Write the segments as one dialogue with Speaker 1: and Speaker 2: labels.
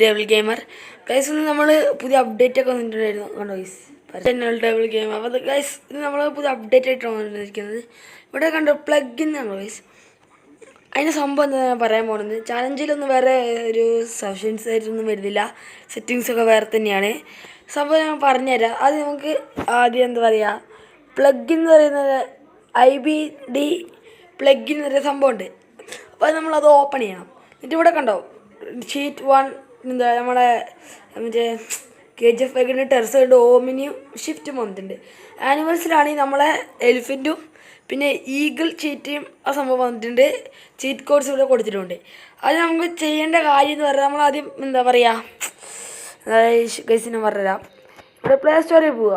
Speaker 1: Double gamer guys ഇന്ന് നമ്മൾ പുതിയ അപ്ഡേറ്റ് ഒക്കെ വന്നിട്ടുണ്ടായിരുന്നു കണ്ടോ ഗൈസ് ഡബിൾ ഗെയിം അപ്പോൾ ഗൈസ് ഇത് നമ്മൾ പുതിയ അപ്ഡേറ്റ് ആയിട്ടാണ് വന്നിരിക്കുന്നത്. ഇവിടെ കണ്ടോ പ്ലഗിൻ ആണ് ഗൈസ്. അതിൻ്റെ സംഭവം എന്താ ഞാൻ പറയാൻ പോകുന്നത്, ചാലഞ്ചിലൊന്നും വേറെ ഒരു സജഷൻസ് ആയിട്ടൊന്നും വരുന്നില്ല, സെറ്റിങ്സൊക്കെ വേറെ തന്നെയാണ്. സംഭവം ഞാൻ പറഞ്ഞുതരാം. അത് നമുക്ക് ആദ്യം എന്താ പറയുക, പ്ലഗിൻ എന്ന് പറയുന്നത് IBD പ്ലഗിൻ എന്നൊരു സംഭവമുണ്ട്. അപ്പോൾ നമ്മളത് ഓപ്പൺ ചെയ്യണം. എന്നിട്ട് ഇവിടെ കണ്ടോ ഷീറ്റ് 1 എന്താ നമ്മുടെ മറ്റേ KGF ബൈക്കിൻ്റെ ടെർസ് ഉണ്ട്, ഓമിനിയും ഷിഫ്റ്റും വന്നിട്ടുണ്ട്. ആനിമൽസിലാണെങ്കിൽ നമ്മളെ എലിഫൻറ്റും പിന്നെ ഈഗിൾ ചീറ്റയും ആ സംഭവം വന്നിട്ടുണ്ട്. ചീറ്റ് കോഡ്സ് ഇവിടെ കൊടുത്തിട്ടുണ്ട്. അത് നമുക്ക് ചെയ്യേണ്ട കാര്യം എന്ന് പറഞ്ഞാൽ നമ്മളാദ്യം എന്താ പറയുക, ഗൈസിനെ പറഞ്ഞുതരാം. ഇവിടെ പ്ലേ സ്റ്റോറിൽ പോവുക,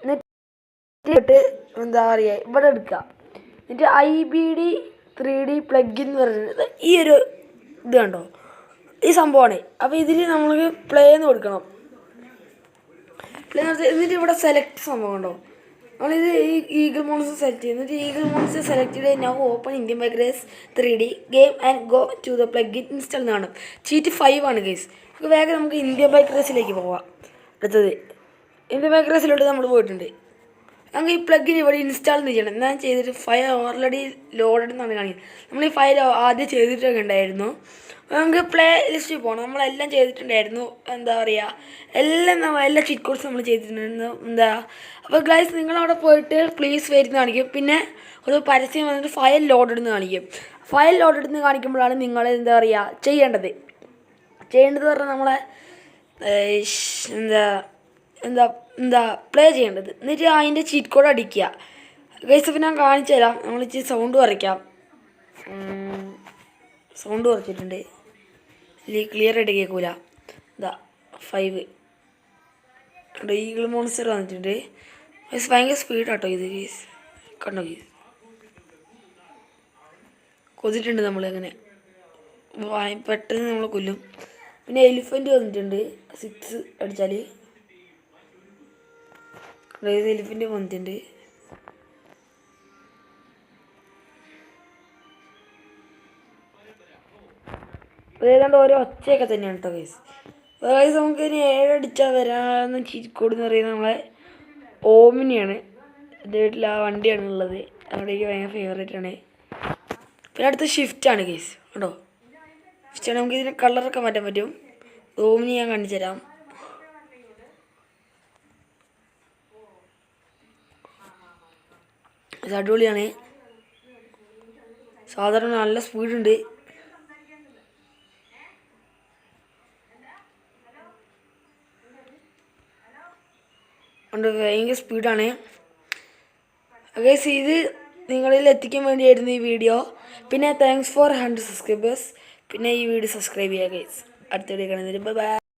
Speaker 1: എന്നിട്ട് എന്താ പറയുക ഇവിടെ എടുക്കുക. എന്നിട്ട് IBD 3D പ്ലഗിൻ എന്ന് പറയുന്നത് ഈ ഒരു ഇത് കണ്ടോ, ഈ സംഭവമാണ്. അപ്പോൾ ഇതിൽ നമ്മൾക്ക് പ്ലേ എന്ന് കൊടുക്കണം. പ്ലേ എന്ന് വെച്ചാൽ എന്നിട്ട് ഇവിടെ സെലക്ട് സംഭവം ഉണ്ടോ, നമ്മളിത് ഈ ഈഗിൾ മോൺസ് സെലക്ട് ചെയ്യും. എന്നിട്ട് ഈഗിൾ മോൺസ് സെലക്ട് ചെയ്ത് now open Indian bikers 3D game and go to the plugin install എന്നാണ്. ചീറ്റ് 5 ആണ് കേസ്. നമുക്ക് വേഗം നമുക്ക് ഇന്ത്യൻ ബൈക്കേഴ്സിലേക്ക് പോവാം. അടുത്തത് ഇന്ത്യൻ ബൈക്കേഴ്സിലോട്ട് നമ്മൾ പോയിട്ടുണ്ട്. നമുക്ക് ഈ പ്ലഗിൻ ഇവിടെ ഇൻസ്റ്റാൾ ചെയ്യണം. ഞാൻ ചെയ്തിട്ട് ഫയൽ ഓൾറെഡി ലോഡഡ് എന്നാണ് കാണിക്കുന്നത്. നമ്മൾ ഈ ഫയൽ ആദ്യം ചെയ്തിട്ടൊക്കെ ഉണ്ടായിരുന്നു. നമുക്ക് പ്ലേ ലിസ്റ്റിൽ പോകണം. നമ്മളെല്ലാം ചെയ്തിട്ടുണ്ടായിരുന്നു. എന്താ പറയുക, എല്ലാ ചീറ്റ് കോഡ്സ് നമ്മൾ ചെയ്തിട്ടുണ്ടായിരുന്നു. അപ്പോൾ ഗൈസ് നിങ്ങളവിടെ പോയിട്ട് പ്ലീസ് വരുന്ന കാണിക്കും. പിന്നെ ഒരു പരസ്യം വന്നിട്ട് ഫയൽ ലോഡഡ് എന്ന് കാണിക്കും. ഫയൽ ലോഡഡ് എന്ന് കാണിക്കുമ്പോഴാണ് നിങ്ങൾ എന്താ പറയുക ചെയ്യേണ്ടത് പറഞ്ഞാൽ നമ്മളെ എന്താ പ്ലേ ചെയ്യേണ്ടത്. എന്നിട്ട് അതിൻ്റെ ചീറ്റ് കോഡ് അടിക്കുക. ഗൈസ് അപ്പോൾ ഞാൻ കാണിച്ചു തരാം. നമ്മൾ ഇച്ചിരി സൗണ്ട് കുറയ്ക്കാം. സൗണ്ട് കുറച്ചിട്ടുണ്ട്, ക്ലിയർ ആയിട്ട് കേൾക്കൂല. 5 ഈഗിൾ മോൺസ്റ്റർ വന്നിട്ടുണ്ട്. ഗൈസ് ഭയങ്കര സ്പീഡാട്ടോ ഇത്. ഗൈസ് കണ്ടോ, ഗൈസ് കൊതിട്ടുണ്ട് നമ്മൾ അങ്ങനെ പെട്ടെന്ന് നമ്മൾ കൊല്ലും. പിന്നെ എലിഫൻറ്റ് വന്നിട്ടുണ്ട്. 6 അടിച്ചാൽ എലിഫൻറ്റ് വന്നിട്ടുണ്ട്. ഏതാണ്ട് ഓരോ ഒച്ചയൊക്കെ തന്നെയാണ് കേട്ടോ ഗൈസ്. ഗൈസ് നമുക്ക് ഇനി 7 അടിച്ചാൽ വരാമെന്ന് ചീറ്റ് കോഡ് എന്ന് പറയുന്നത് നമ്മളെ ഓമിനിയാണ്. എൻ്റെ വീട്ടിൽ ആ വണ്ടിയാണ് ഉള്ളത്. അവിടെ എനിക്ക് ഭയങ്കര ഫേവറേറ്റാണ്. പിന്നെ അടുത്ത ഷിഫ്റ്റാണ് ഗൈസ്. കേട്ടോ ഷിഫ്റ്റാണ്. നമുക്ക് ഇതിന് കളറൊക്കെ മാറ്റാൻ പറ്റും. ഓമിനി ഞാൻ കാണിച്ചു തരാം. ഇത് അടിപൊളിയാണ്. സാധാരണ നല്ല സ്പീഡുണ്ട്. ഭയങ്കര സ്പീഡാണ് ഗൈസ്. ഇത് നിങ്ങളിൽ എത്തിക്കാൻ വേണ്ടിയായിരുന്നു ഈ വീഡിയോ. പിന്നെ താങ്ക്സ് ഫോർ 100 സബ്സ്ക്രൈബേഴ്സ്. പിന്നെ ഈ വീഡിയോ സബ്സ്ക്രൈബ് ചെയ്യുക ഗൈസ്. അടുത്ത വീഡിയോ കാണുന്നതിന് ബൈ.